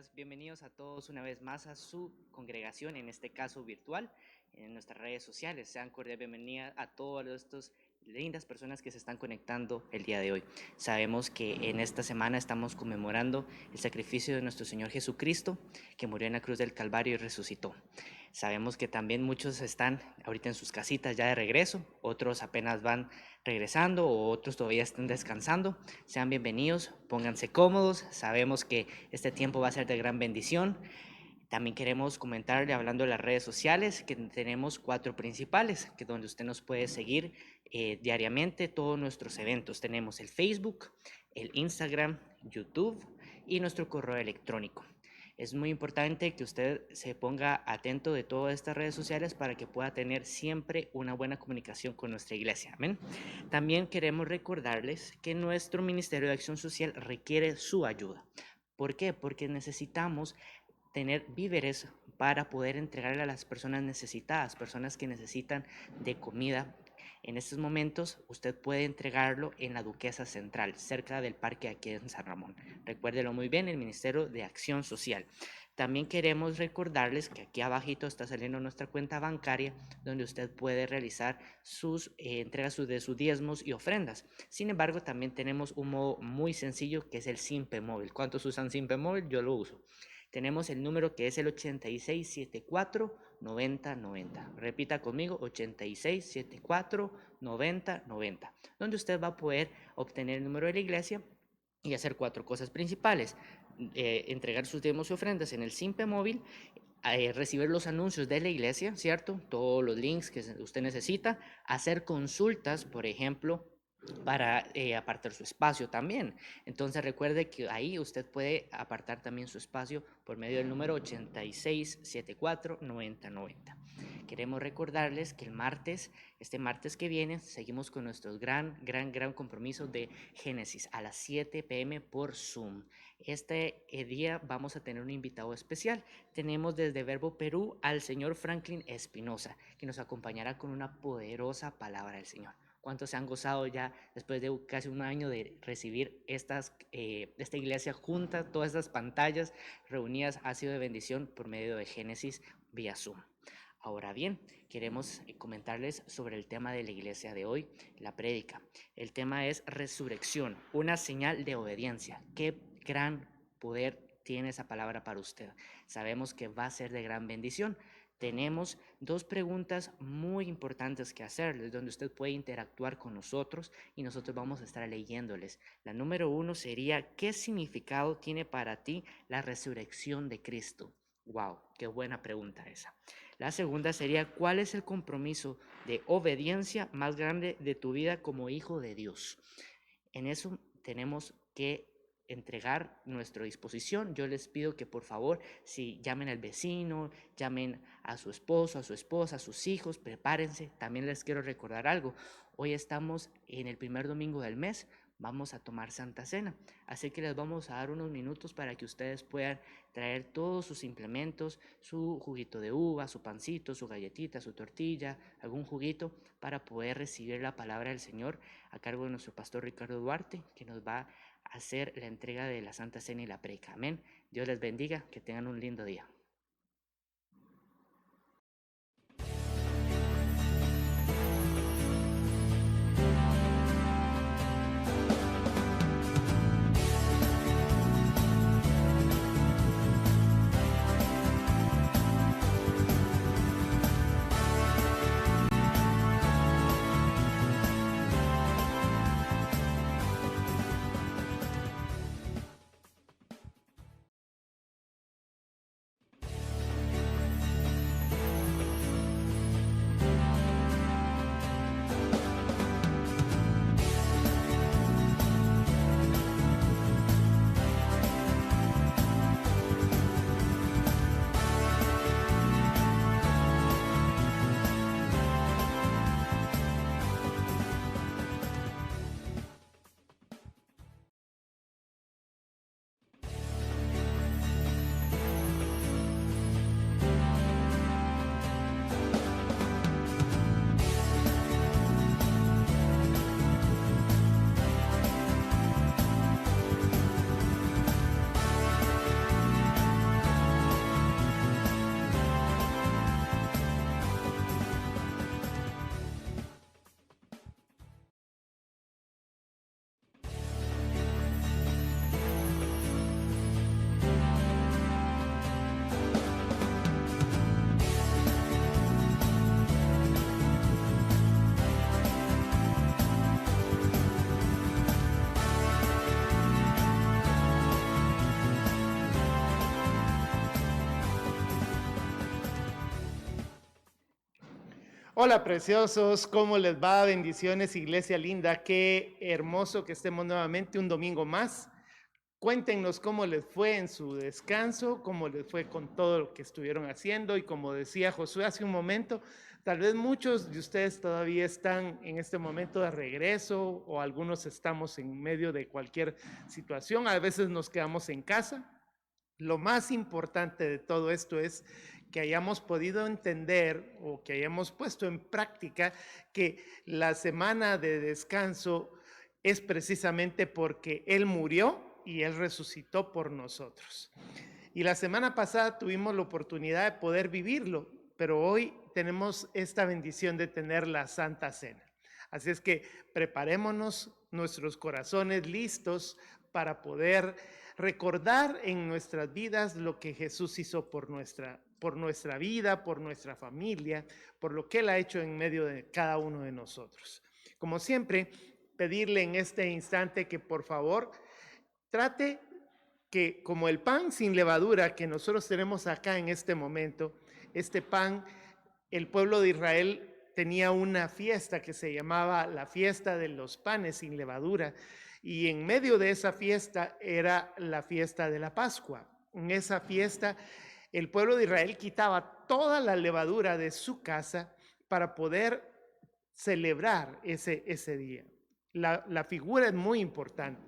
días. Bienvenidos a todos una vez más a su congregación, en este caso virtual, en nuestras redes sociales. Sean cordial bienvenida a todas estas lindas personas que se están conectando el día de hoy. Sabemos que en esta semana estamos conmemorando el sacrificio de nuestro Señor Jesucristo, que murió en la cruz del Calvario y resucitó. Sabemos que también muchos están ahorita en sus casitas ya de regreso, otros apenas van regresando o otros todavía están descansando. Sean bienvenidos, pónganse cómodos. Sabemos que este tiempo va a ser de gran bendición. También queremos comentarle, hablando de las redes sociales, que tenemos 4 principales, que donde usted nos puede seguir diariamente todos nuestros eventos. Tenemos el Facebook, el Instagram, YouTube y nuestro correo electrónico. Es muy importante que usted se ponga atento de todas estas redes sociales para que pueda tener siempre una buena comunicación con nuestra iglesia. Amén. También queremos recordarles que nuestro Ministerio de Acción Social requiere su ayuda. ¿Por qué? Porque necesitamos tener víveres para poder entregarle a las personas necesitadas, personas que necesitan de comida. En estos momentos usted puede entregarlo en la Duquesa Central, cerca del parque aquí en San Ramón. Recuérdelo muy bien, el Ministerio de Acción Social. También queremos recordarles que aquí abajito está saliendo nuestra cuenta bancaria donde usted puede realizar sus entregas de sus diezmos y ofrendas. Sin embargo, también tenemos un modo muy sencillo que es el Simpe Móvil. ¿Cuántos usan Simpe Móvil? Yo lo uso. Tenemos el número que es el 8674-9090. Repita conmigo, 8674-9090, donde usted va a poder obtener el número de la iglesia y hacer 4 cosas principales. Entregar sus diezmos y ofrendas en el Simpe Móvil, recibir los anuncios de la iglesia, ¿cierto? Todos los links que usted necesita, hacer consultas, por ejemplo, para apartar su espacio también. Entonces recuerde que ahí usted puede apartar también su espacio por medio del número 8674-9090. Queremos recordarles que este martes que viene, seguimos con nuestro gran compromiso de Génesis a las 7 p.m. por Zoom. Este día vamos a tener un invitado especial. Tenemos desde Verbo Perú al señor Franklin Espinosa, que nos acompañará con una poderosa palabra del Señor. ¿Cuántos se han gozado ya después de casi un año de recibir esta iglesia junta? Todas estas pantallas reunidas ha sido de bendición por medio de Génesis vía Zoom. Ahora bien, queremos comentarles sobre el tema de la iglesia de hoy, la prédica. El tema es resurrección, una señal de obediencia. Qué gran poder tiene esa palabra para usted. Sabemos que va a ser de gran bendición. Tenemos 2 preguntas muy importantes que hacerles, donde usted puede interactuar con nosotros y nosotros vamos a estar leyéndoles. La número 1 sería, ¿qué significado tiene para ti la resurrección de Cristo? Wow, qué buena pregunta esa. La segunda sería, ¿cuál es el compromiso de obediencia más grande de tu vida como hijo de Dios? En eso tenemos que entregar nuestra disposición. Yo les pido que por favor, si llamen al vecino, llamen a su esposo, a su esposa, a sus hijos, prepárense. También les quiero recordar algo. Hoy estamos en el primer domingo del mes. Vamos a tomar Santa Cena, así que les vamos a dar unos minutos para que ustedes puedan traer todos sus implementos, su juguito de uva, su pancito, su galletita, su tortilla, algún juguito para poder recibir la palabra del Señor a cargo de nuestro pastor Ricardo Duarte, que nos va a hacer la entrega de la Santa Cena y la predica. Amén. Dios les bendiga, que tengan un lindo día. Hola preciosos, ¿cómo les va? Bendiciones, iglesia linda. Qué hermoso que estemos nuevamente un domingo más. Cuéntenos cómo les fue en su descanso, cómo les fue con todo lo que estuvieron haciendo. Y como decía Josué hace un momento, tal vez muchos de ustedes todavía están en este momento de regreso o algunos estamos en medio de cualquier situación. A veces nos quedamos en casa. Lo más importante de todo esto es que hayamos podido entender o que hayamos puesto en práctica que la semana de descanso es precisamente porque Él murió y Él resucitó por nosotros. Y la semana pasada tuvimos la oportunidad de poder vivirlo, pero hoy tenemos esta bendición de tener la Santa Cena. Así es que preparémonos nuestros corazones listos para poder recordar en nuestras vidas lo que Jesús hizo por nuestra vida, por nuestra familia, por lo que Él ha hecho en medio de cada uno de nosotros. Como siempre, pedirle en este instante que por favor trate que como el pan sin levadura que nosotros tenemos acá en este momento, este pan, el pueblo de Israel tenía una fiesta que se llamaba la fiesta de los panes sin levadura, y en medio de esa fiesta era la fiesta de la Pascua. En esa fiesta el pueblo de Israel quitaba toda la levadura de su casa para poder celebrar ese día. La figura es muy importante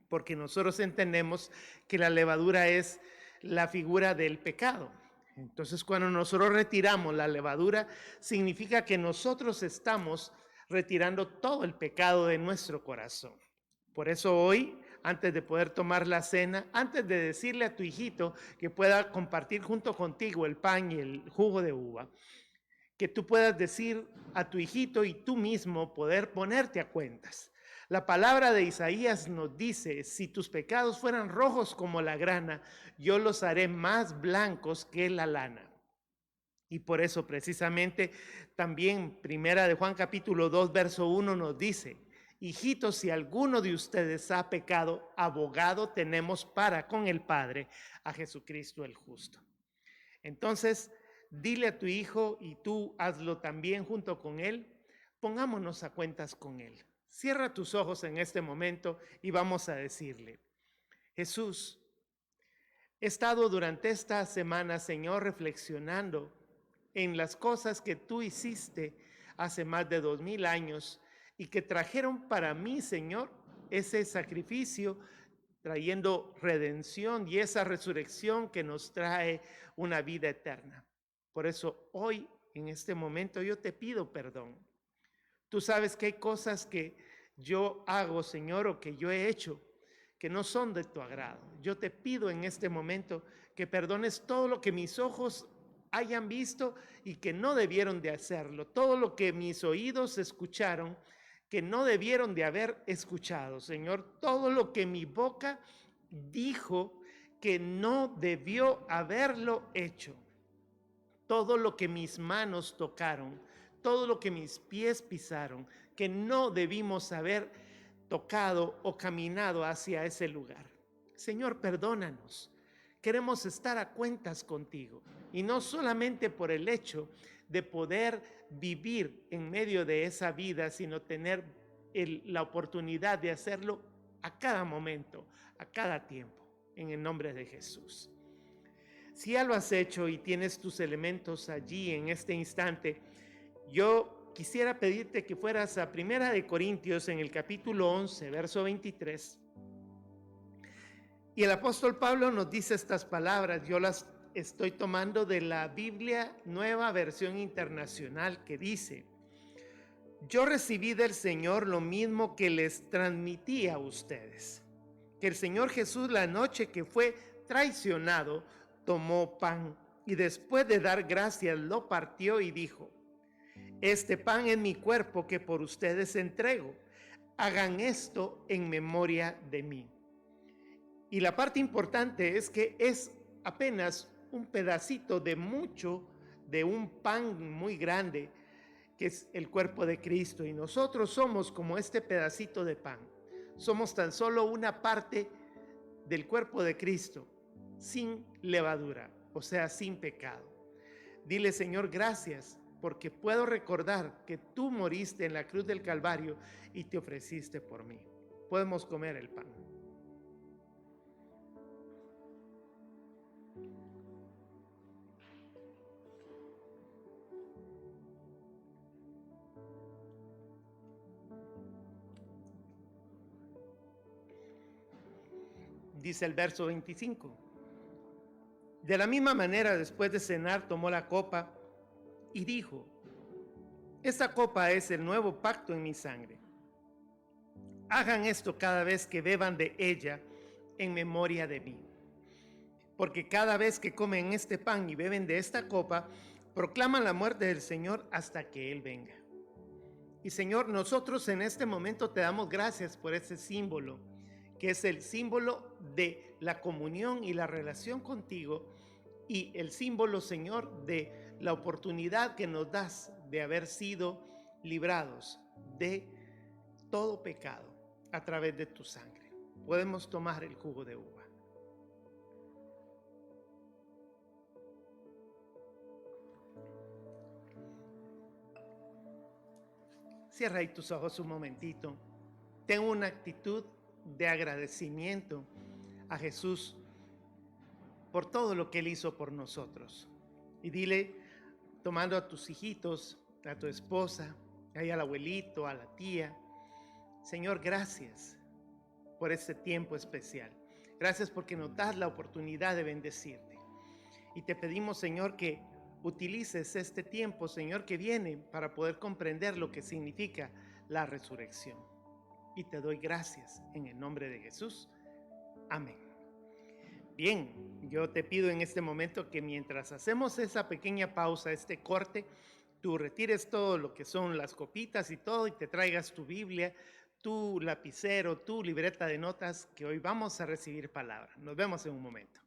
porque nosotros entendemos que la levadura es la figura del pecado. Entonces, cuando nosotros retiramos la levadura, significa que nosotros estamos retirando todo el pecado de nuestro corazón. Por eso hoy, antes de poder tomar la cena, antes de decirle a tu hijito que pueda compartir junto contigo el pan y el jugo de uva, que tú puedas decir a tu hijito y tú mismo poder ponerte a cuentas. La palabra de Isaías nos dice, si tus pecados fueran rojos como la grana, yo los haré más blancos que la lana. Y por eso precisamente también Primera de Juan capítulo 2 verso 1 nos dice, hijitos, si alguno de ustedes ha pecado, abogado tenemos para con el Padre, a Jesucristo el justo. Entonces, dile a tu hijo y tú hazlo también junto con él. Pongámonos a cuentas con él. Cierra tus ojos en este momento y vamos a decirle, Jesús, he estado durante esta semana, Señor, reflexionando en las cosas que tú hiciste hace más de 2000 años y que trajeron para mí, Señor, ese sacrificio trayendo redención y esa resurrección que nos trae una vida eterna. Por eso hoy, en este momento, yo te pido perdón. Tú sabes que hay cosas que yo hago, Señor, o que yo he hecho que no son de tu agrado. Yo te pido en este momento que perdones todo lo que mis ojos hayan visto y que no debieron de hacerlo, todo lo que mis oídos escucharon que no debieron de haber escuchado, Señor, todo lo que mi boca dijo que no debió haberlo hecho, todo lo que mis manos tocaron, todo lo que mis pies pisaron, que no debimos haber tocado o caminado hacia ese lugar. Señor, perdónanos. Queremos estar a cuentas contigo y no solamente por el hecho de poder vivir en medio de esa vida, sino tener la oportunidad de hacerlo a cada momento, a cada tiempo, en el nombre de Jesús. Si ya lo has hecho y tienes tus elementos allí en este instante, yo quisiera pedirte que fueras a Primera de Corintios en el capítulo 11, verso 23. Y el apóstol Pablo nos dice estas palabras, yo las estoy tomando de la Biblia Nueva Versión Internacional, que dice, yo recibí del Señor lo mismo que les transmití a ustedes, que el Señor Jesús la noche que fue traicionado, tomó pan y después de dar gracias lo partió y dijo, este pan es mi cuerpo que por ustedes entrego, hagan esto en memoria de mí. Y la parte importante es que es apenas un pedacito de mucho, de un pan muy grande, que es el cuerpo de Cristo. Y nosotros somos como este pedacito de pan. Somos tan solo una parte del cuerpo de Cristo, sin levadura, o sea, sin pecado. Dile, Señor, gracias porque puedo recordar que tú moriste en la cruz del Calvario y te ofreciste por mí. Podemos comer el pan. Dice el verso 25. De la misma manera, después de cenar, tomó la copa y dijo: esta copa es el nuevo pacto en mi sangre. Hagan esto cada vez que beban de ella en memoria de mí. Porque cada vez que comen este pan y beben de esta copa, proclaman la muerte del Señor hasta que Él venga. Y Señor, nosotros en este momento te damos gracias por ese símbolo, que es el símbolo de la comunión y la relación contigo, y el símbolo, Señor, de la oportunidad que nos das de haber sido librados de todo pecado a través de tu sangre. Podemos tomar el jugo de uva. Cierra ahí tus ojos un momentito. Ten una actitud de agradecimiento a Jesús por todo lo que Él hizo por nosotros. Y dile, tomando a tus hijitos, a tu esposa, ahí al abuelito, a la tía: Señor, gracias por este tiempo especial. Gracias porque nos das la oportunidad de bendecirte. Y te pedimos, Señor, que utilices este tiempo, Señor, que viene para poder comprender lo que significa la resurrección. Y te doy gracias en el nombre de Jesús. Amén. Bien, yo te pido en este momento que mientras hacemos esa pequeña pausa, este corte, tú retires todo lo que son las copitas y todo y te traigas tu Biblia, tu lapicero, tu libreta de notas, que hoy vamos a recibir palabra. Nos vemos en un momento.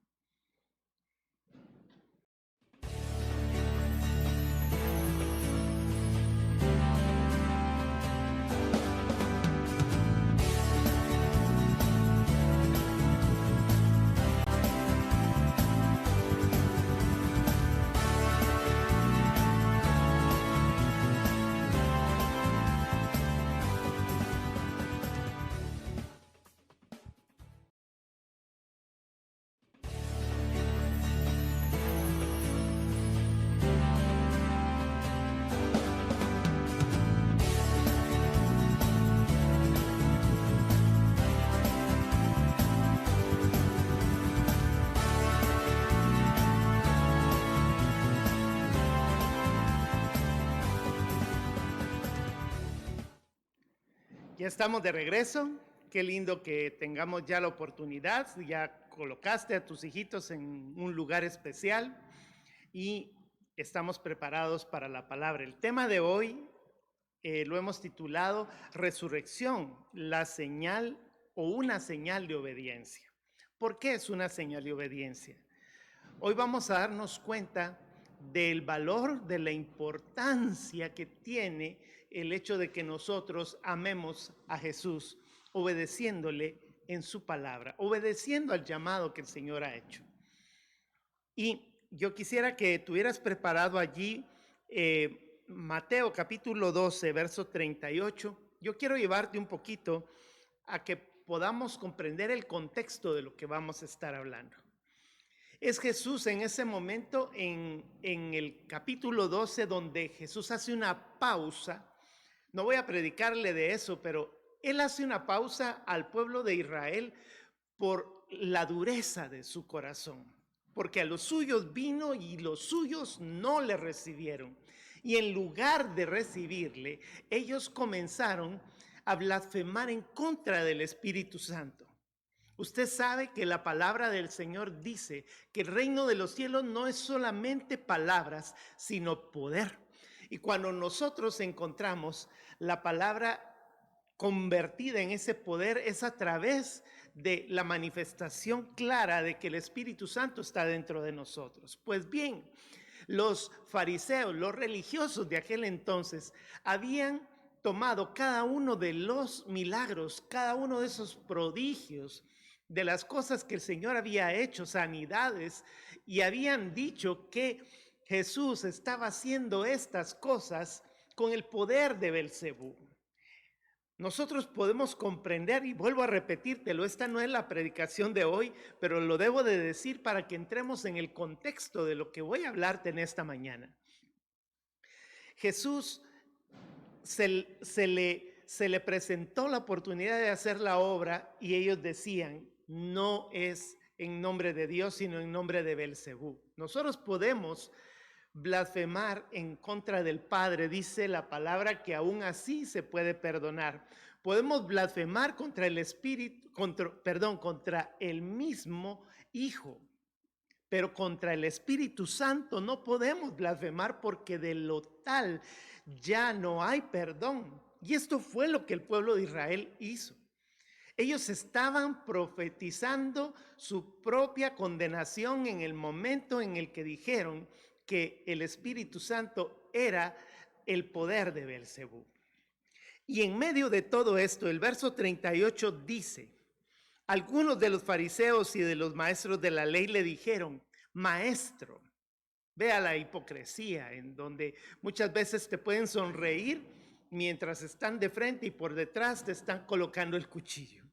Ya estamos de regreso. Qué lindo que tengamos ya la oportunidad. Ya colocaste a tus hijitos en un lugar especial y estamos preparados para la palabra. El tema de hoy lo hemos titulado Resurrección, la señal o una señal de obediencia. ¿Por qué es una señal de obediencia? Hoy vamos a darnos cuenta del valor, de la importancia que tiene el hecho de que nosotros amemos a Jesús, obedeciéndole en su palabra, obedeciendo al llamado que el Señor ha hecho. Y yo quisiera que tuvieras preparado allí Mateo capítulo 12, verso 38. Yo quiero llevarte un poquito a que podamos comprender el contexto de lo que vamos a estar hablando. Es Jesús en ese momento en el capítulo 12 donde Jesús hace una pausa. No voy a predicarle de eso, pero Él hace una pausa al pueblo de Israel por la dureza de su corazón. Porque a los suyos vino y los suyos no le recibieron. Y en lugar de recibirle, ellos comenzaron a blasfemar en contra del Espíritu Santo. Usted sabe que la palabra del Señor dice que el reino de los cielos no es solamente palabras, sino poder. Y cuando nosotros encontramos la palabra convertida en ese poder, es a través de la manifestación clara de que el Espíritu Santo está dentro de nosotros. Pues bien, los fariseos, los religiosos de aquel entonces, habían tomado cada uno de los milagros, cada uno de esos prodigios, de las cosas que el Señor había hecho, sanidades, y habían dicho que Jesús estaba haciendo estas cosas con el poder de Belcebú. Nosotros podemos comprender, y vuelvo a repetírtelo, esta no es la predicación de hoy, pero lo debo de decir para que entremos en el contexto de lo que voy a hablarte en esta mañana. Jesús se le presentó la oportunidad de hacer la obra y ellos decían, no es en nombre de Dios, sino en nombre de Belcebú. Nosotros podemos blasfemar en contra del Padre, dice la palabra que aún así se puede perdonar. Podemos blasfemar contra el Espíritu, contra el mismo Hijo, pero contra el Espíritu Santo no podemos blasfemar porque de lo tal ya no hay perdón. Y esto fue lo que el pueblo de Israel hizo. Ellos estaban profetizando su propia condenación en el momento en el que dijeron que el Espíritu Santo era el poder de Belcebú. Y en medio de todo esto, el verso 38 dice, algunos de los fariseos y de los maestros de la ley le dijeron, maestro, vea la hipocresía en donde muchas veces te pueden sonreír mientras están de frente y por detrás te están colocando el cuchillo.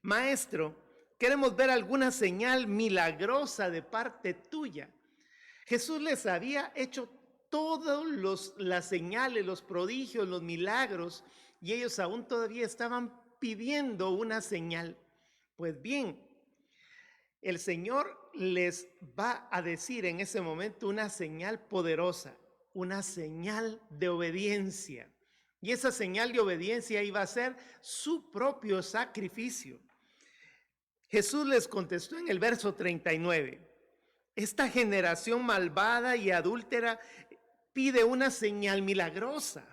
Maestro, queremos ver alguna señal milagrosa de parte tuya. Jesús les había hecho todas las señales, los prodigios, los milagros, y ellos aún todavía estaban pidiendo una señal. Pues bien, el Señor les va a decir en ese momento una señal poderosa, una señal de obediencia. Y esa señal de obediencia iba a ser su propio sacrificio. Jesús les contestó en el verso 39, esta generación malvada y adúltera pide una señal milagrosa,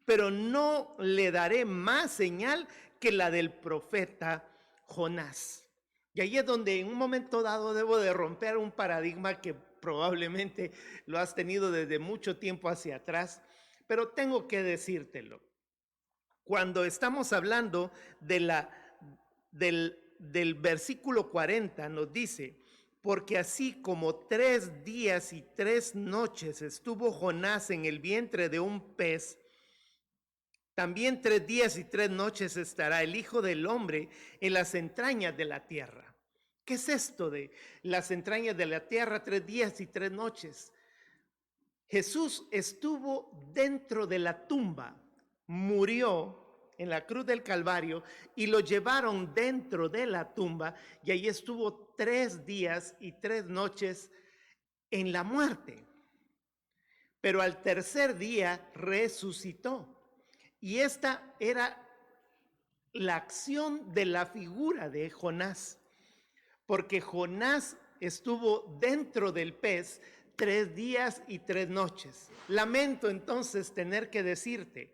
pero no le daré más señal que la del profeta Jonás. Y ahí es donde en un momento dado debo de romper un paradigma que probablemente lo has tenido desde mucho tiempo hacia atrás, pero tengo que decírtelo. Cuando estamos hablando del versículo 40 nos dice, porque así como 3 días y 3 noches estuvo Jonás en el vientre de un pez, también 3 días y 3 noches estará el Hijo del Hombre en las entrañas de la tierra. ¿Qué es esto de las entrañas de la tierra, 3 días y 3 noches? Jesús estuvo dentro de la tumba, murió en la cruz del Calvario y lo llevaron dentro de la tumba y ahí estuvo 3 días y 3 noches en la muerte. Pero al tercer día resucitó. Y esta era la acción de la figura de Jonás, porque Jonás estuvo dentro del pez 3 días y 3 noches. Lamento entonces tener que decirte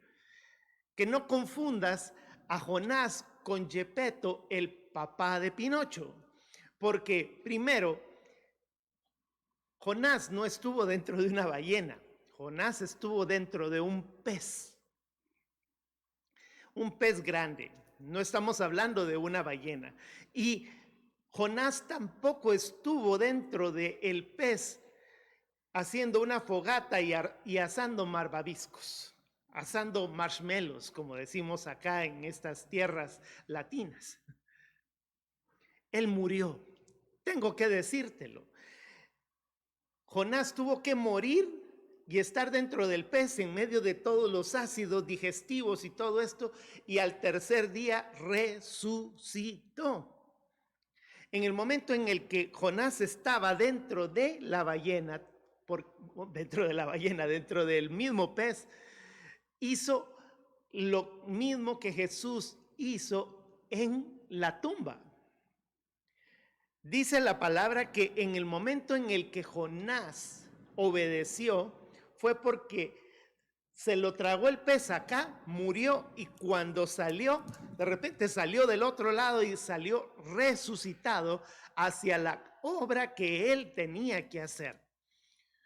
que no confundas a Jonás con Geppetto, el papá de Pinocho, porque primero, Jonás no estuvo dentro de una ballena, Jonás estuvo dentro de un pez grande, no estamos hablando de una ballena. Y Jonás tampoco estuvo dentro del pez haciendo una fogata y asando malvaviscos, asando marshmallows, como decimos acá en estas tierras latinas. Él murió, tengo que decírtelo. Jonás tuvo que morir y estar dentro del pez en medio de todos los ácidos digestivos y todo esto, y al tercer día resucitó. En el momento en el que Jonás estaba dentro de la ballena, dentro del mismo pez, hizo lo mismo que Jesús hizo en la tumba. Dice la palabra que en el momento en el que Jonás obedeció, fue porque se lo tragó el pez acá, murió, y cuando salió, de repente salió del otro lado y salió resucitado hacia la obra que él tenía que hacer.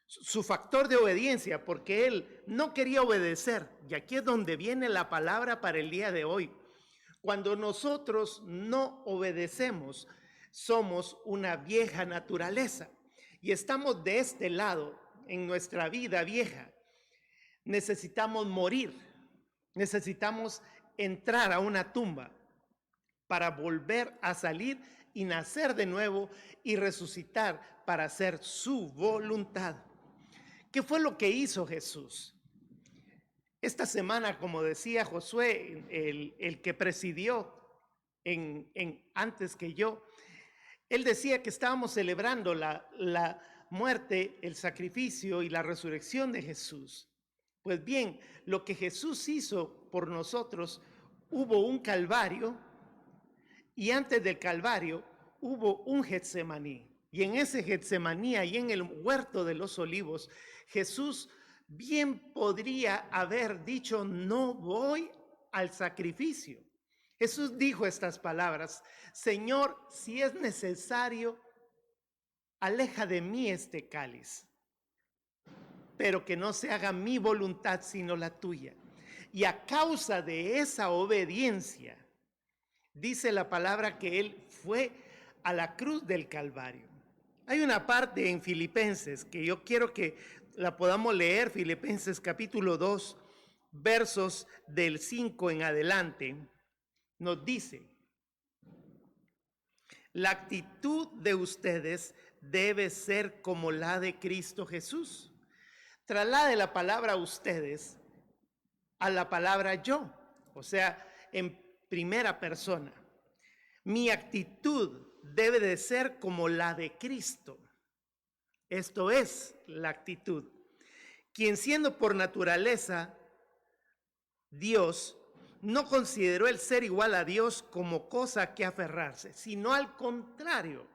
Su factor de obediencia, porque él no quería obedecer, y aquí es donde viene la palabra para el día de hoy. Cuando nosotros no obedecemos, somos una vieja naturaleza y estamos de este lado. en nuestra vida vieja, necesitamos morir, necesitamos entrar a una tumba para volver a salir y nacer de nuevo y resucitar para hacer su voluntad. ¿Qué fue lo que hizo Jesús? Esta semana, como decía Josué, el que presidió antes que yo, él decía que estábamos celebrando la muerte, el sacrificio y la resurrección de Jesús. Pues bien, lo que Jesús hizo por nosotros, hubo un Calvario, y antes del Calvario hubo un Getsemaní. Y en ese Getsemaní, y en el huerto de los olivos, Jesús bien podría haber dicho: no voy al sacrificio. Jesús dijo estas palabras: Señor, si es necesario, aleja de mí este cáliz, pero que no se haga mi voluntad sino la tuya. Y a causa de esa obediencia, dice la palabra que él fue a la cruz del Calvario. Hay una parte en Filipenses que yo quiero que la podamos leer, Filipenses capítulo 2, versos del 5 en adelante. Nos dice: la actitud de ustedes debe ser como la de Cristo Jesús. Traslade la palabra ustedes a la palabra yo, o sea, en primera persona. Mi actitud debe de ser como la de Cristo. Esto es la actitud. Quien siendo por naturaleza Dios, no consideró el ser igual a Dios como cosa que aferrarse, sino al contrario,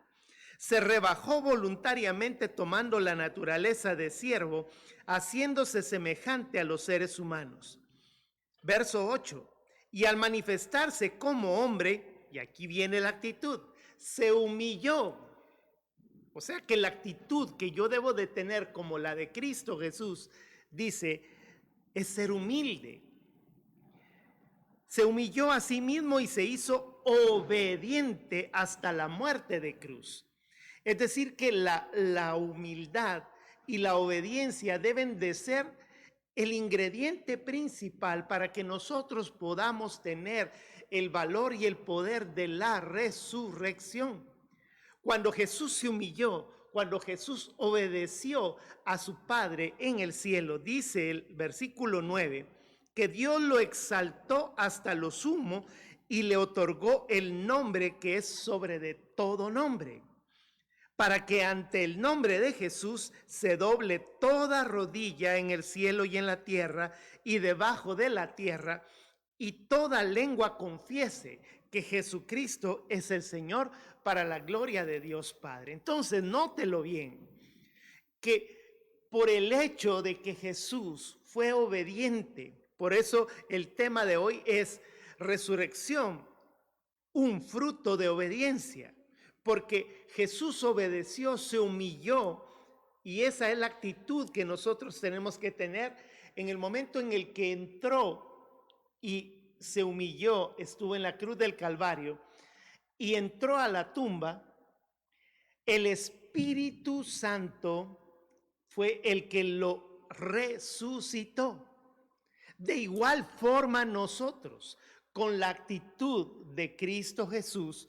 se rebajó voluntariamente tomando la naturaleza de siervo, haciéndose semejante a los seres humanos. Verso 8. Y al manifestarse como hombre, y aquí viene la actitud, se humilló. O sea que la actitud que yo debo de tener como la de Cristo Jesús, dice, es ser humilde. Se humilló a sí mismo y se hizo obediente hasta la muerte de cruz. Es decir, que la humildad y la obediencia deben de ser el ingrediente principal para que nosotros podamos tener el valor y el poder de la resurrección. Cuando Jesús se humilló, cuando Jesús obedeció a su Padre en el cielo, dice el versículo 9, que Dios lo exaltó hasta lo sumo y le otorgó el nombre que es sobre de todo nombre, para que ante el nombre de Jesús se doble toda rodilla en el cielo y en la tierra y debajo de la tierra, y toda lengua confiese que Jesucristo es el Señor, para la gloria de Dios Padre. Entonces, nótelo bien, que por el hecho de que Jesús fue obediente, por eso el tema de hoy es resurrección, un fruto de obediencia, porque Jesús obedeció, se humilló, y esa es la actitud que nosotros tenemos que tener en el momento en el que entró y se humilló, estuvo en la cruz del Calvario y entró a la tumba. El Espíritu Santo fue el que lo resucitó. De igual forma nosotros, con la actitud de Cristo Jesús,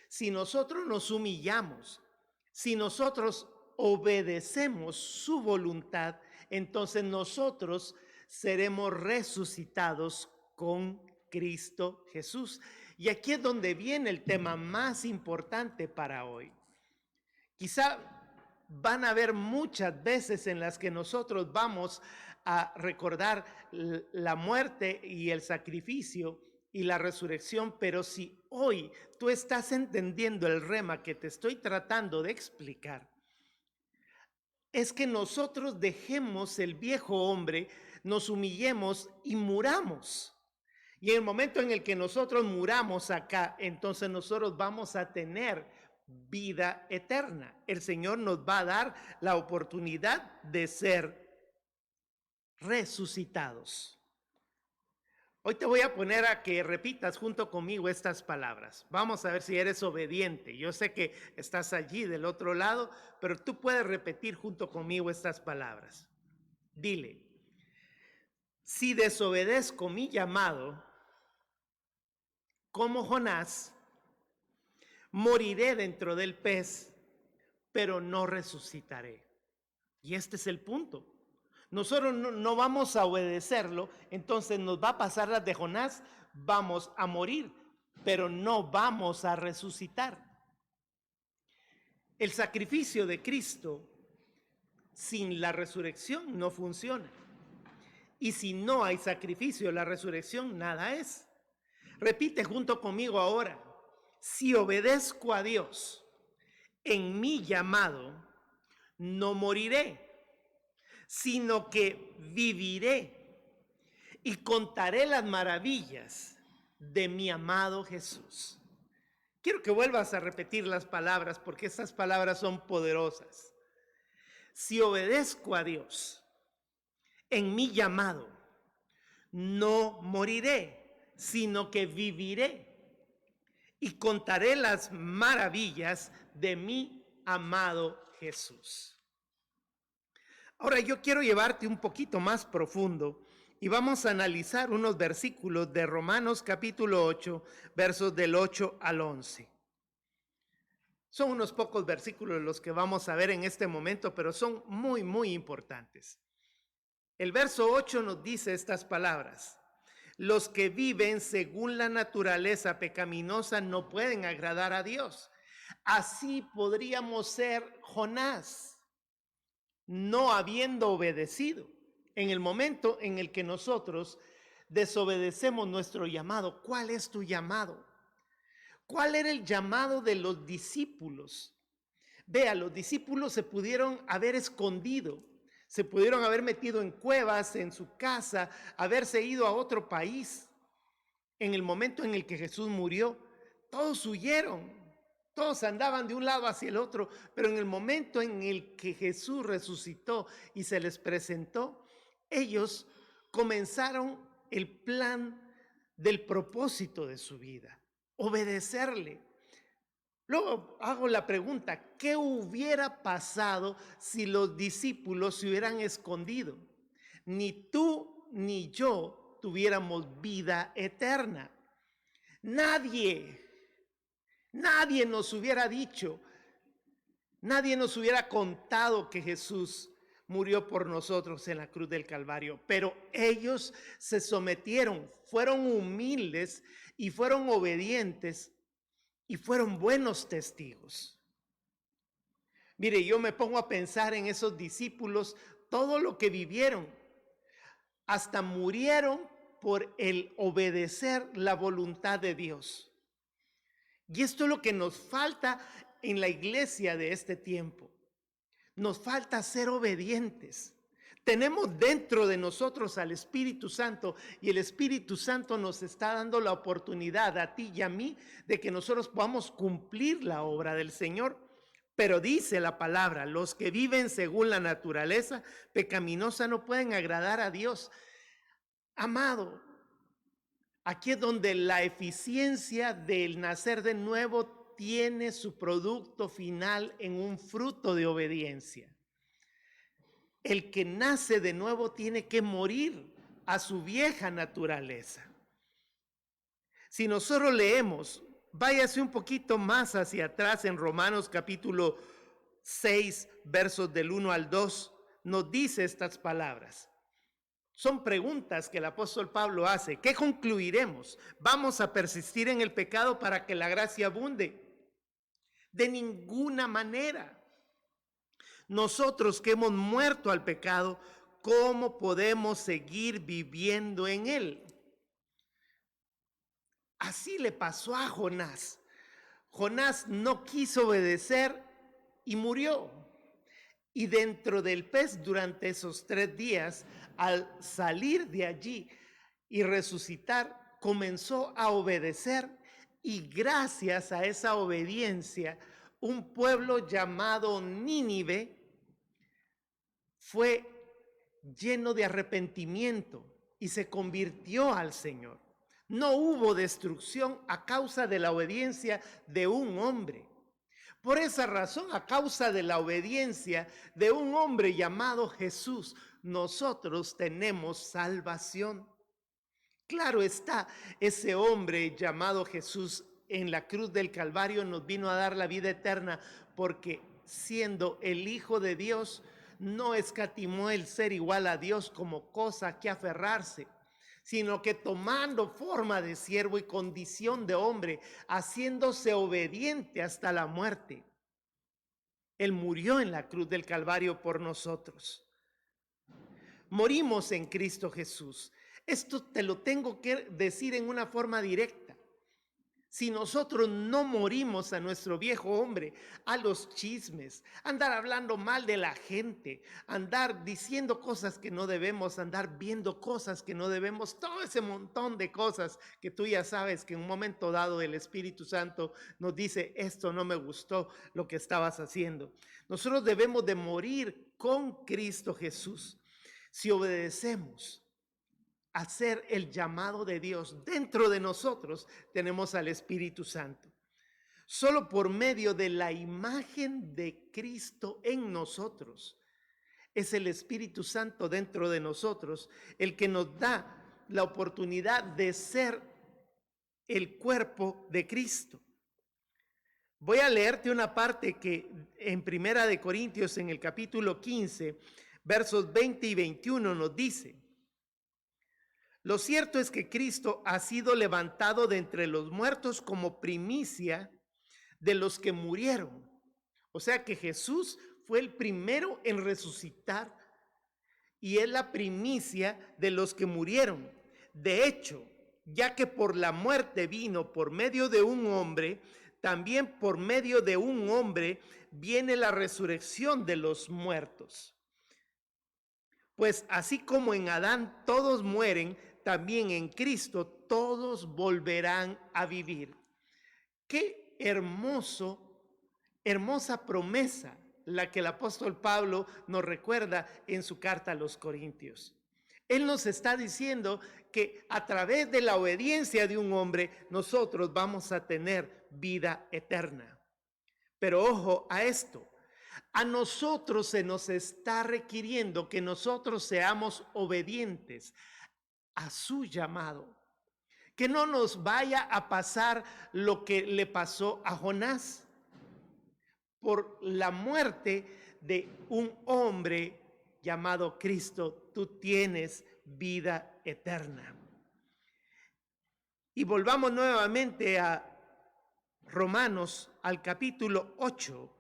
si nosotros nos humillamos, si nosotros obedecemos su voluntad, entonces nosotros seremos resucitados con Cristo Jesús. Y aquí es donde viene el tema más importante para hoy. Quizá van a haber muchas veces en las que nosotros vamos a recordar la muerte y el sacrificio y la resurrección, pero si hoy tú estás entendiendo el rema que te estoy tratando de explicar, es que nosotros dejemos el viejo hombre, nos humillemos y muramos. Y en el momento en el que nosotros muramos acá, entonces nosotros vamos a tener vida eterna. El Señor nos va a dar la oportunidad de ser resucitados. Hoy te voy a poner a que repitas junto conmigo estas palabras. Vamos a ver si eres obediente. Yo sé que estás allí del otro lado, pero tú puedes repetir junto conmigo estas palabras. Dile, si desobedezco mi llamado, como Jonás, moriré dentro del pez, pero no resucitaré. Y este es el punto. Nosotros no vamos a obedecerlo, entonces nos va a pasar las de Jonás, vamos a morir, pero no vamos a resucitar. El sacrificio de Cristo sin la resurrección no funciona. Y si no hay sacrificio, la resurrección nada es. Repite junto conmigo ahora, si obedezco a Dios en mi llamado, no moriré, sino que viviré y contaré las maravillas de mi amado Jesús. Quiero que vuelvas a repetir las palabras porque estas palabras son poderosas. Si obedezco a Dios en mi llamado, no moriré, sino que viviré y contaré las maravillas de mi amado Jesús. Ahora yo quiero llevarte un poquito más profundo y vamos a analizar unos versículos de Romanos capítulo 8, versos del 8 al 11. Son unos pocos versículos los que vamos a ver en este momento, pero son muy, muy importantes. El verso 8 nos dice estas palabras. Los que viven según la naturaleza pecaminosa no pueden agradar a Dios. Así podríamos ser Jonás, no habiendo obedecido. En el momento en el que nosotros desobedecemos nuestro llamado, ¿cuál es tu llamado? ¿Cuál era el llamado de los discípulos? Vea, los discípulos se pudieron haber escondido, se pudieron haber metido en cuevas, en su casa, haberse ido a otro país. En el momento en el que Jesús murió, todos huyeron. Todos andaban de un lado hacia el otro, pero en el momento en el que Jesús resucitó y se les presentó, ellos comenzaron el plan del propósito de su vida, obedecerle. Luego hago la pregunta, ¿qué hubiera pasado si los discípulos se hubieran escondido? Ni tú ni yo tuviéramos vida eterna. Nadie nos hubiera dicho, nadie nos hubiera contado que Jesús murió por nosotros en la cruz del Calvario, pero ellos se sometieron, fueron humildes y fueron obedientes y fueron buenos testigos. Mire, yo me pongo a pensar en esos discípulos, todo lo que vivieron, hasta murieron por el obedecer la voluntad de Dios. Y esto es lo que nos falta en la iglesia de este tiempo. Nos falta ser obedientes. Tenemos dentro de nosotros al Espíritu Santo y el Espíritu Santo nos está dando la oportunidad a ti y a mí de que nosotros podamos cumplir la obra del Señor. Pero dice la palabra, los que viven según la naturaleza pecaminosa no pueden agradar a Dios. Amado, aquí es donde la eficiencia del nacer de nuevo tiene su producto final en un fruto de obediencia. El que nace de nuevo tiene que morir a su vieja naturaleza. Si nosotros leemos, váyase un poquito más hacia atrás en Romanos capítulo 6, versos del 1 al 2, nos dice estas palabras. Son preguntas que el apóstol Pablo hace. ¿Qué concluiremos? ¿Vamos a persistir en el pecado para que la gracia abunde? De ninguna manera. Nosotros que hemos muerto al pecado, ¿cómo podemos seguir viviendo en él? Así le pasó a Jonás. Jonás no quiso obedecer y murió. Y dentro del pez durante esos 3 días, al salir de allí y resucitar, comenzó a obedecer y gracias a esa obediencia, un pueblo llamado Nínive fue lleno de arrepentimiento y se convirtió al Señor. No hubo destrucción a causa de la obediencia de un hombre. Por esa razón, a causa de la obediencia de un hombre llamado Jesús, nosotros tenemos salvación. Claro está, ese hombre llamado Jesús en la cruz del Calvario nos vino a dar la vida eterna porque siendo el Hijo de Dios, no escatimó el ser igual a Dios como cosa que aferrarse, sino que tomando forma de siervo y condición de hombre, haciéndose obediente hasta la muerte. Él murió en la cruz del Calvario por nosotros. Morimos en Cristo Jesús. Esto te lo tengo que decir en una forma directa. Si nosotros no morimos a nuestro viejo hombre, a los chismes, andar hablando mal de la gente, andar diciendo cosas que no debemos, andar viendo cosas que no debemos, todo ese montón de cosas que tú ya sabes que en un momento dado el Espíritu Santo nos dice, esto no me gustó lo que estabas haciendo. Nosotros debemos de morir con Cristo Jesús. Si obedecemos hacer el llamado de Dios dentro de nosotros, tenemos al Espíritu Santo. Solo por medio de la imagen de Cristo en nosotros, es el Espíritu Santo dentro de nosotros el que nos da la oportunidad de ser el cuerpo de Cristo. Voy a leerte una parte que en Primera de Corintios, en el capítulo 15, versos 20 y 21 nos dice: lo cierto es que Cristo ha sido levantado de entre los muertos como primicia de los que murieron. O sea que Jesús fue el primero en resucitar y es la primicia de los que murieron. De hecho, ya que por la muerte vino por medio de un hombre, también por medio de un hombre viene la resurrección de los muertos. Pues así como en Adán todos mueren, también en Cristo todos volverán a vivir. Qué hermosa promesa la que el apóstol Pablo nos recuerda en su carta a los Corintios. Él nos está diciendo que a través de la obediencia de un hombre nosotros vamos a tener vida eterna. Pero ojo a esto. A nosotros se nos está requiriendo que nosotros seamos obedientes a su llamado. Que no nos vaya a pasar lo que le pasó a Jonás por la muerte de un hombre llamado Cristo. Tú tienes vida eterna. Y volvamos nuevamente a Romanos, al capítulo 8,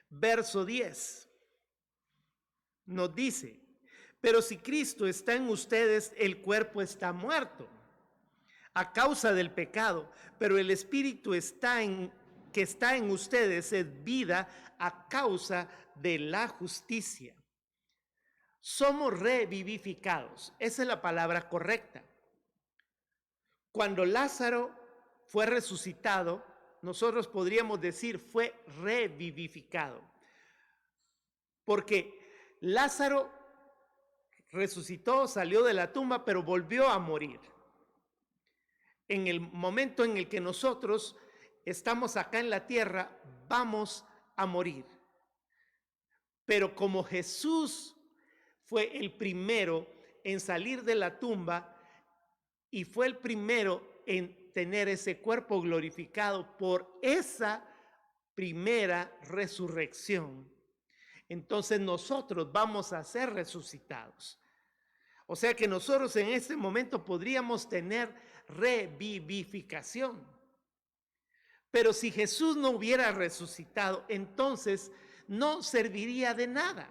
verso 10. Nos dice: pero si Cristo está en ustedes, el cuerpo está muerto a causa del pecado, pero el Espíritu que está en ustedes es vida a causa de la justicia. Somos revivificados. Esa es la palabra correcta. Cuando Lázaro fue resucitado, nosotros podríamos decir fue revivificado. Porque Lázaro resucitó, salió de la tumba, pero volvió a morir. En el momento en el que nosotros estamos acá en la tierra, vamos a morir. Pero como Jesús fue el primero en salir de la tumba y fue el primero en tener ese cuerpo glorificado por esa primera resurrección, entonces nosotros vamos a ser resucitados. O sea que nosotros en este momento podríamos tener revivificación. Pero si Jesús no hubiera resucitado, entonces no serviría de nada.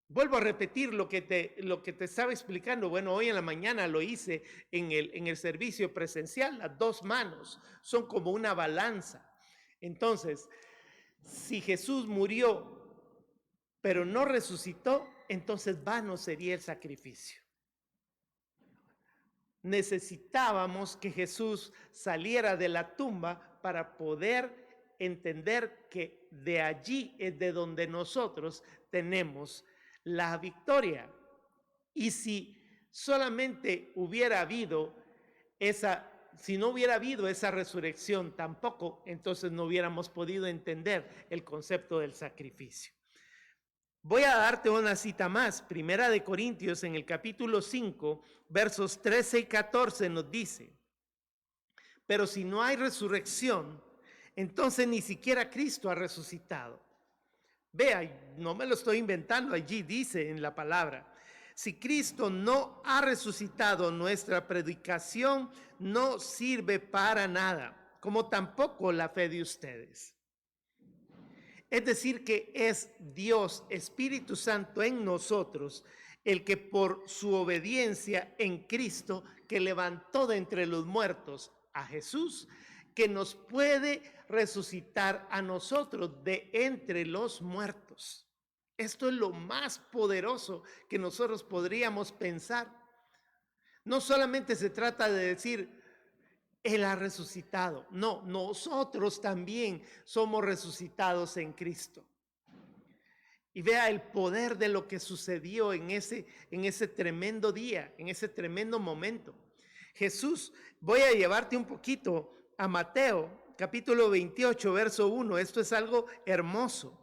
Vuelvo a repetir lo que te estaba explicando. Bueno, hoy en la mañana lo hice en el servicio presencial. Las dos manos son como una balanza. Entonces, si Jesús murió, pero no resucitó, entonces vano sería el sacrificio. Necesitábamos que Jesús saliera de la tumba para poder entender que de allí es de donde nosotros tenemos la victoria. Y si solamente hubiera habido si no hubiera habido esa resurrección tampoco, entonces no hubiéramos podido entender el concepto del sacrificio. Voy a darte una cita más. Primera de Corintios, en el capítulo 5, versos 13 y 14 nos dice: pero si no hay resurrección, entonces ni siquiera Cristo ha resucitado. Vea, no me lo estoy inventando, allí dice en la palabra. Si Cristo no ha resucitado, nuestra predicación no sirve para nada, como tampoco la fe de ustedes. Es decir, que es Dios, Espíritu Santo en nosotros, el que por su obediencia en Cristo, que levantó de entre los muertos a Jesús, que nos puede resucitar a nosotros de entre los muertos. Esto es lo más poderoso que nosotros podríamos pensar. No solamente se trata de decir, Él ha resucitado. No, nosotros también somos resucitados en Cristo. Y vea el poder de lo que sucedió en ese tremendo día, en ese tremendo momento. Jesús, voy a llevarte un poquito a Mateo, capítulo 28, verso 1. Esto es algo hermoso.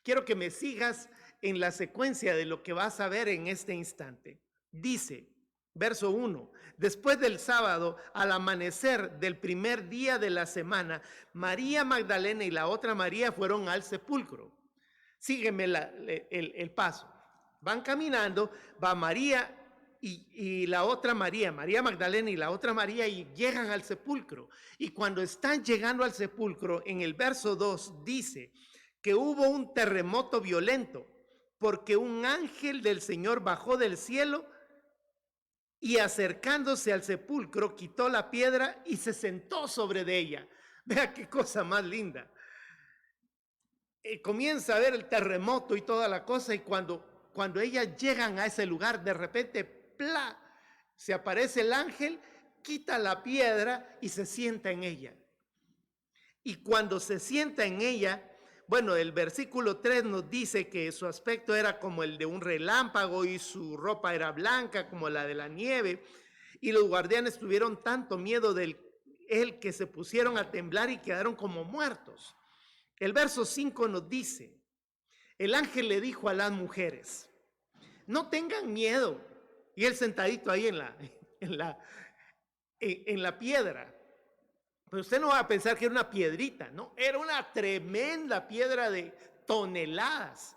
Quiero que me sigas en la secuencia de lo que vas a ver en este instante. Dice, verso 1, después del sábado, al amanecer del primer día de la semana, María Magdalena y la otra María fueron al sepulcro. Sígueme el paso. Van caminando, va María y la otra María, María Magdalena y la otra María, y llegan al sepulcro. Y cuando están llegando al sepulcro, en el verso 2 dice que hubo un terremoto violento, porque un ángel del Señor bajó del cielo y acercándose al sepulcro quitó la piedra y se sentó sobre de ella. Vea qué cosa más linda. Comienza a ver el terremoto y toda la cosa, y cuando ellas llegan a ese lugar, de repente, ¡plá!, se aparece el ángel, quita la piedra y se sienta en ella. Y cuando se sienta en ella, bueno, el versículo 3 nos dice que su aspecto era como el de un relámpago y su ropa era blanca como la de la nieve. Y los guardianes tuvieron tanto miedo de él que se pusieron a temblar y quedaron como muertos. El verso 5 nos dice, el ángel le dijo a las mujeres, no tengan miedo. Y él sentadito ahí en la piedra. Pero usted no va a pensar que era una piedrita, ¿no? Era una tremenda piedra de toneladas.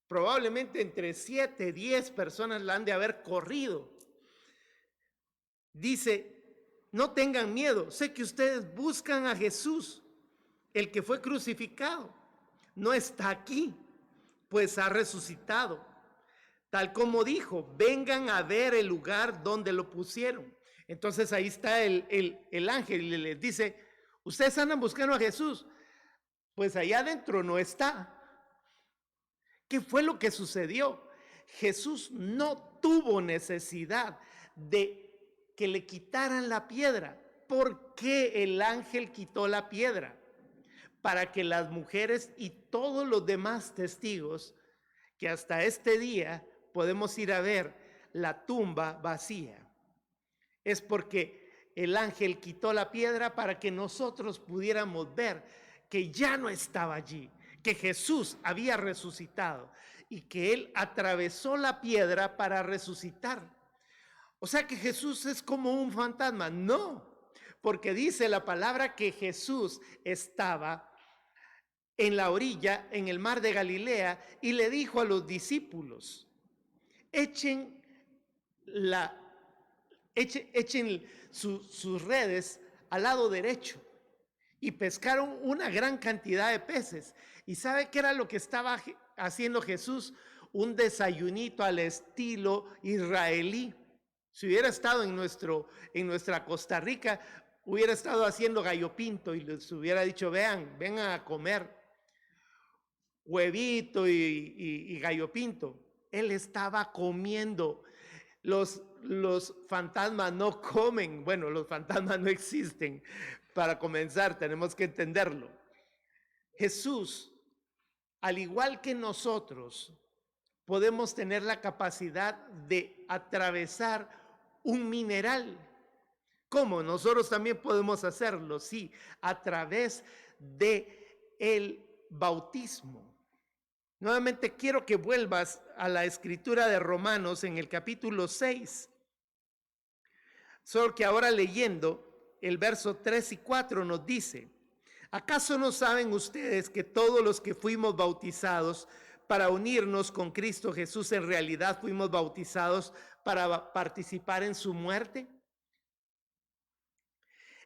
Probablemente entre 7, 10 personas la han de haber corrido. Dice, no tengan miedo, sé que ustedes buscan a Jesús, el que fue crucificado. No está aquí, pues ha resucitado. Tal como dijo, vengan a ver el lugar donde lo pusieron. Entonces ahí está el ángel y les dice, ustedes andan buscando a Jesús, pues allá adentro no está. ¿Qué fue lo que sucedió? Jesús no tuvo necesidad de que le quitaran la piedra. ¿Por qué el ángel quitó la piedra? Para que las mujeres y todos los demás testigos, que hasta este día podemos ir a ver la tumba vacía, es porque el ángel quitó la piedra para que nosotros pudiéramos ver que ya no estaba allí, que Jesús había resucitado y que él atravesó la piedra para resucitar. O sea que Jesús es como un fantasma. No, porque dice la palabra que Jesús estaba en la orilla, en el mar de Galilea, y le dijo a los discípulos, echen sus redes al lado derecho. Y pescaron una gran cantidad de peces. ¿Y sabe qué era lo que estaba haciendo Jesús? Un desayunito al estilo israelí. Si hubiera estado en nuestra Costa Rica, hubiera estado haciendo gallo pinto y les hubiera dicho, vengan a comer huevito y gallo pinto. Él estaba comiendo. Los fantasmas no comen. Bueno, los fantasmas no existen. Para comenzar, tenemos que entenderlo. Jesús, al igual que nosotros, podemos tener la capacidad de atravesar un mineral. ¿Cómo? Nosotros también podemos hacerlo, sí, a través de el bautismo. Nuevamente quiero que vuelvas a la escritura de Romanos en el capítulo 6. Solo que ahora leyendo el verso 3 y 4 nos dice: ¿acaso no saben ustedes que todos los que fuimos bautizados para unirnos con Cristo Jesús en realidad fuimos bautizados para participar en su muerte?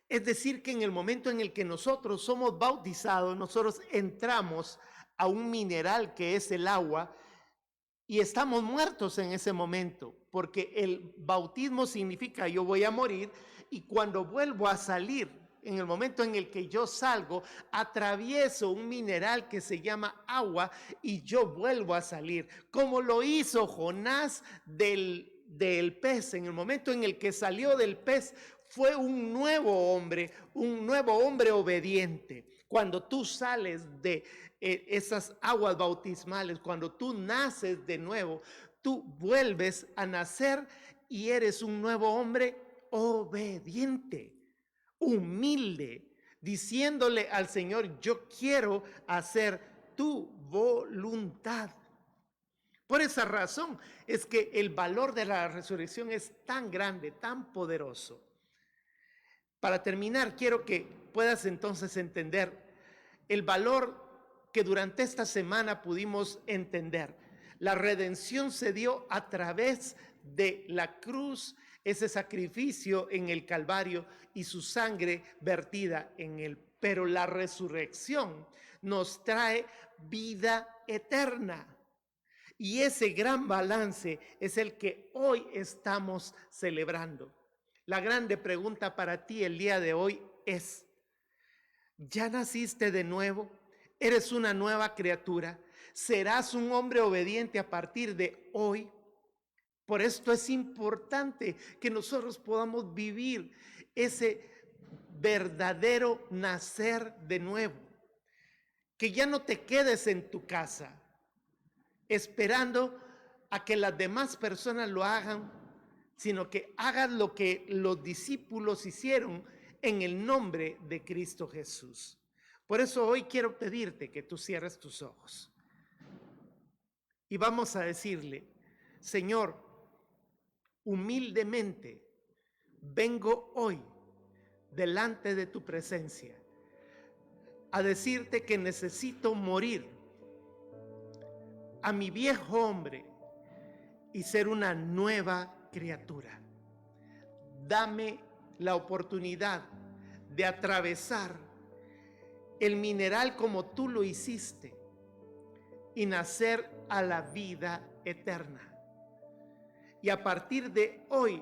Es decir, que en el momento en el que nosotros somos bautizados, nosotros entramos a un mineral que es el agua y estamos muertos en ese momento, porque el bautismo significa yo voy a morir y cuando vuelvo a salir, en el momento en el que yo salgo, atravieso un mineral que se llama agua y yo vuelvo a salir, como lo hizo Jonás del pez. En el momento en el que salió del pez, fue un nuevo hombre obediente. Cuando tú sales de esas aguas bautismales, cuando tú naces de nuevo, tú vuelves a nacer y eres un nuevo hombre obediente, humilde, diciéndole al Señor: yo quiero hacer tu voluntad. Por esa razón es que el valor de la resurrección es tan grande, tan poderoso. Para terminar, quiero que puedas entonces entender el valor que durante esta semana pudimos entender. La redención se dio a través de la cruz, ese sacrificio en el Calvario y su sangre vertida en él. Pero la resurrección nos trae vida eterna. Y ese gran balance es el que hoy estamos celebrando. La grande pregunta para ti el día de hoy es: ¿ya naciste de nuevo? ¿Eres una nueva criatura? ¿Serás un hombre obediente a partir de hoy? Por esto es importante que nosotros podamos vivir ese verdadero nacer de nuevo. Que ya no te quedes en tu casa esperando a que las demás personas lo hagan, sino que hagas lo que los discípulos hicieron en el nombre de Cristo Jesús. Por eso hoy quiero pedirte que tú cierres tus ojos y vamos a decirle: Señor, humildemente vengo hoy delante de tu presencia a decirte que necesito morir a mi viejo hombre y ser una nueva criatura. Dame la oportunidad de atravesar el mineral como tú lo hiciste y nacer a la vida eterna. Y a partir de hoy,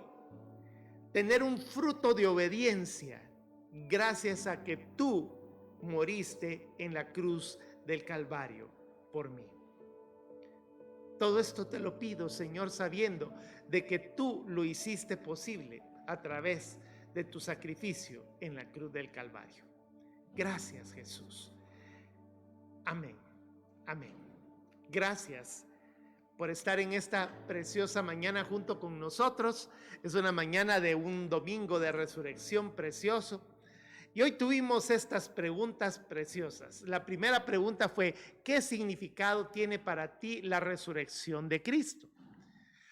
tener un fruto de obediencia gracias a que tú moriste en la cruz del Calvario por mí. Todo esto te lo pido, Señor, sabiendo de que tú lo hiciste posible a través de tu sacrificio en la cruz del Calvario. Gracias, Jesús. Amén. Amén. Gracias por estar en esta preciosa mañana junto con nosotros. Es una mañana de un domingo de resurrección precioso. Y hoy tuvimos estas preguntas preciosas. La primera pregunta fue: ¿qué significado tiene para ti la resurrección de Cristo?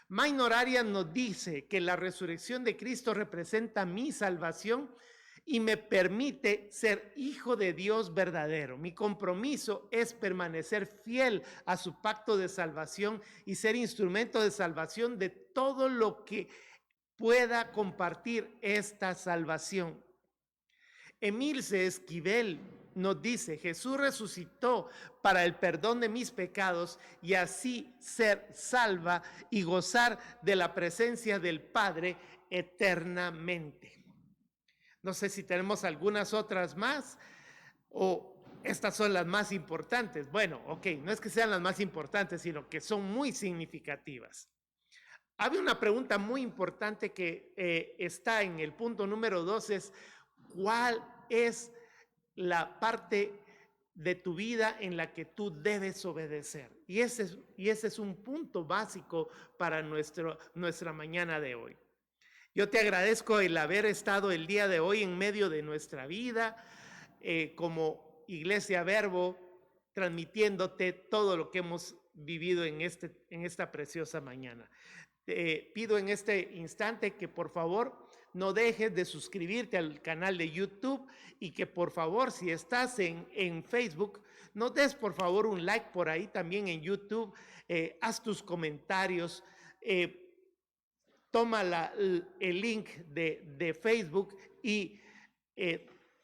Minor Arias nos dice que la resurrección de Cristo representa mi salvación y me permite ser hijo de Dios verdadero. Mi compromiso es permanecer fiel a su pacto de salvación y ser instrumento de salvación de todo lo que pueda compartir esta salvación. Emilce Esquivel nos dice: Jesús resucitó para el perdón de mis pecados y así ser salva y gozar de la presencia del Padre eternamente. No sé si tenemos algunas otras más o estas son las más importantes. Bueno, ok, no es que sean las más importantes, sino que son muy significativas. Había una pregunta muy importante que está en el punto número 2, es: ¿cuál es la parte de tu vida en la que tú debes obedecer. Y ese es un punto básico para nuestra mañana de hoy. Yo te agradezco el haber estado el día de hoy en medio de nuestra vida como Iglesia Verbo, transmitiéndote todo lo que hemos vivido en esta preciosa mañana. Te pido en este instante que por favor no dejes de suscribirte al canal de YouTube y que por favor, si estás en Facebook, no des por favor un like por ahí también en YouTube, haz tus comentarios, toma el link de Facebook y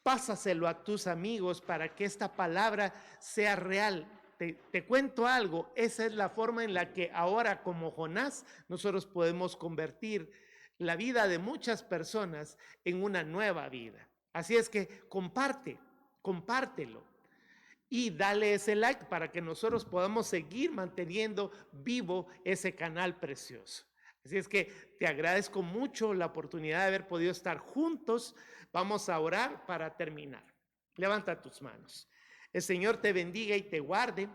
pásaselo a tus amigos para que esta palabra sea real. Te cuento algo, esa es la forma en la que ahora como Jonás nosotros podemos convertir la vida de muchas personas en una nueva vida. Así es que compártelo y dale ese like para que nosotros podamos seguir manteniendo vivo ese canal precioso. Así es que te agradezco mucho la oportunidad de haber podido estar juntos. Vamos a orar para terminar. Levanta tus manos. El Señor te bendiga y te guarde.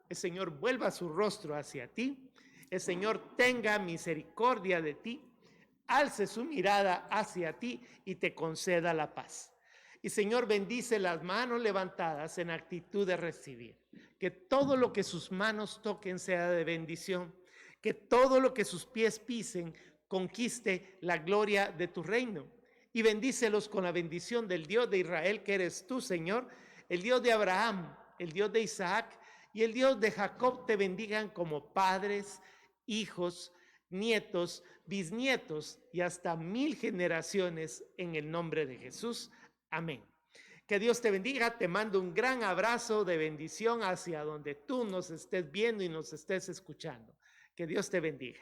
El Señor vuelva su rostro hacia ti. El Señor tenga misericordia de ti. Alce su mirada hacia ti y te conceda la paz. Y Señor, bendice las manos levantadas en actitud de recibir. Que todo lo que sus manos toquen sea de bendición. Que todo lo que sus pies pisen conquiste la gloria de tu reino. Y bendícelos con la bendición del Dios de Israel, que eres tú, Señor, el Dios de Abraham, el Dios de Isaac y el Dios de Jacob te bendigan como padres, hijos, nietos, bisnietos y hasta 1000 generaciones en el nombre de Jesús. Amén. Que Dios te bendiga. Te mando un gran abrazo de bendición hacia donde tú nos estés viendo y nos estés escuchando. Que Dios te bendiga.